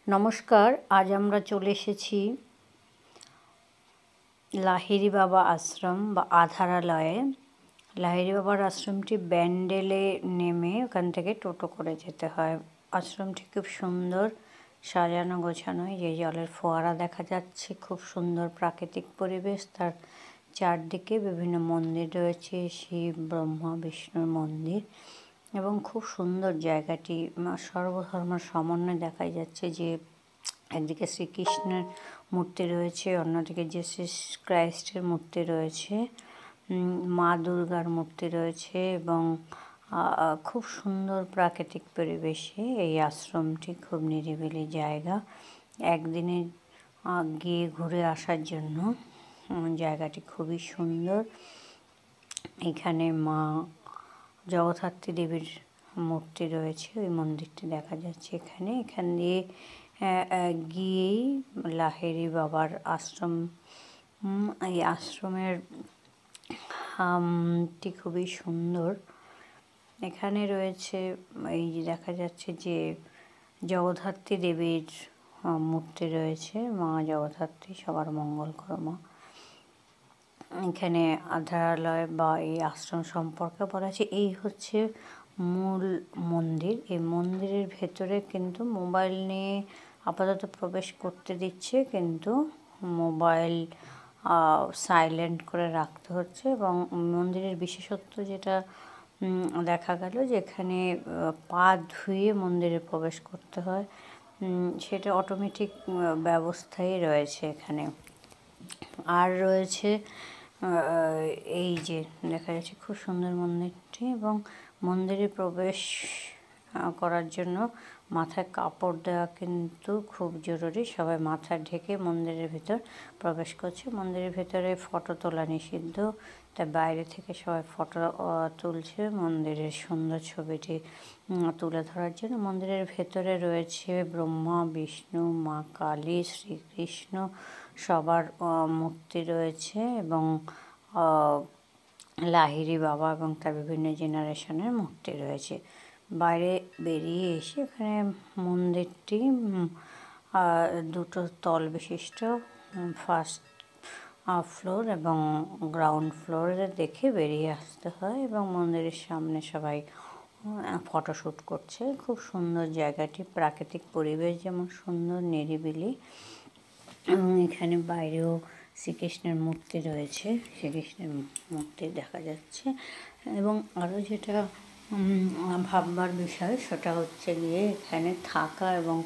নমস্কার, আজ আমরা চলে এসেছি লাহিড়ী বাবা আশ্রম বা আধারালয়ে। লাহিড়ী বাবার আশ্রমটি ব্যান্ডেলে নেমে ওখান থেকে টোটো করে যেতে হয়। আশ্রমটি খুব সুন্দর সাজানো গোছানো, যে জলের ফোয়ারা দেখা যাচ্ছে, খুব সুন্দর প্রাকৃতিক পরিবেশ। তার চারদিকে বিভিন্ন মন্দির রয়েছে, শিব, ব্রহ্মা, বিষ্ণুর মন্দির, এবং খুব সুন্দর জায়গাটি। সর্বধর্মের সমন্বয় দেখা যাচ্ছে, যে একদিকে শ্রীকৃষ্ণের মূর্তি রয়েছে, অন্যদিকে জিসাস ক্রাইস্টের মূর্তি রয়েছে, মা দুর্গার মূর্তি রয়েছে, এবং খুব সুন্দর প্রাকৃতিক পরিবেশে এই আশ্রমটি। খুব নিরিবিলি জায়গা, একদিনে গিয়ে ঘুরে আসার জন্য জায়গাটি খুবই সুন্দর। এখানে মা জগদ্ধাত্রী দেবীর মূর্তি রয়েছে, ওই মন্দিরটি দেখা যাচ্ছে এখান দিয়ে গিয়েই লাহিড়ী বাবার আশ্রম। এই আশ্রমের টি খুবই সুন্দর। এখানে রয়েছে, এই যে দেখা যাচ্ছে যে জগদ্ধাত্রী দেবীর মূর্তি রয়েছে, মা জগদ্ধাত্রী সবার মঙ্গল করো মা। এখানে আধারালয় বা এই আশ্রম সম্পর্কে বলা আছে। এই হচ্ছে মূল মন্দির। এই মন্দিরের ভেতরে কিন্তু মোবাইল নিয়ে আপাতত প্রবেশ করতে দিচ্ছে, কিন্তু মোবাইল সাইলেন্ট করে রাখতে হচ্ছে। এবং মন্দিরের বিশেষত্ব যেটা দেখা গেল, যে এখানে পা ধুয়ে মন্দিরে প্রবেশ করতে হয়, সেটা অটোমেটিক ব্যবস্থাই রয়েছে এখানে। আর রয়েছে এই যে দেখা যাচ্ছে খুব সুন্দর মন্দিরটি, এবং মন্দিরে প্রবেশ করার জন্য মাথায় কাপড় দেওয়া কিন্তু খুব জরুরি। সবাই মাথা ঢেকে মন্দিরের ভিতর প্রবেশ করছে। মন্দিরের ভেতরে ফটো তোলা নিষিদ্ধ, তাই বাইরে থেকে সবাই ফটো তুলছে মন্দিরের সুন্দর ছবিটি তুলে ধরার জন্য। মন্দিরের ভেতরে রয়েছে ব্রহ্মা, বিষ্ণু, মা কালী, শ্রীকৃষ্ণ সবার মূর্তি রয়েছে, এবং লাহিড়ী বাবা এবং তার বিভিন্ন জেনারেশনের মূর্তি রয়েছে। বাইরে বেরিয়ে এসে এখানে মন্দিরটি দুটো তল বিশিষ্ট, ফার্স্ট ফ্লোর এবং গ্রাউন্ড ফ্লোরে দেখে বেরিয়ে আসতে হয়, এবং মন্দিরের সামনে সবাই ফটোশ্যুট করছে। খুব সুন্দর জায়গাটি, প্রাকৃতিক পরিবেশ যেমন সুন্দর, নিরিবিলি। এখানে বাইরেও শ্রীকৃষ্ণের মূর্তি রয়েছে, শ্রীকৃষ্ণের মূর্তি দেখা যাচ্ছে। এবং আরও যেটা ভাববার বিষয়, সেটা হচ্ছে গিয়ে এখানে থাকা এবং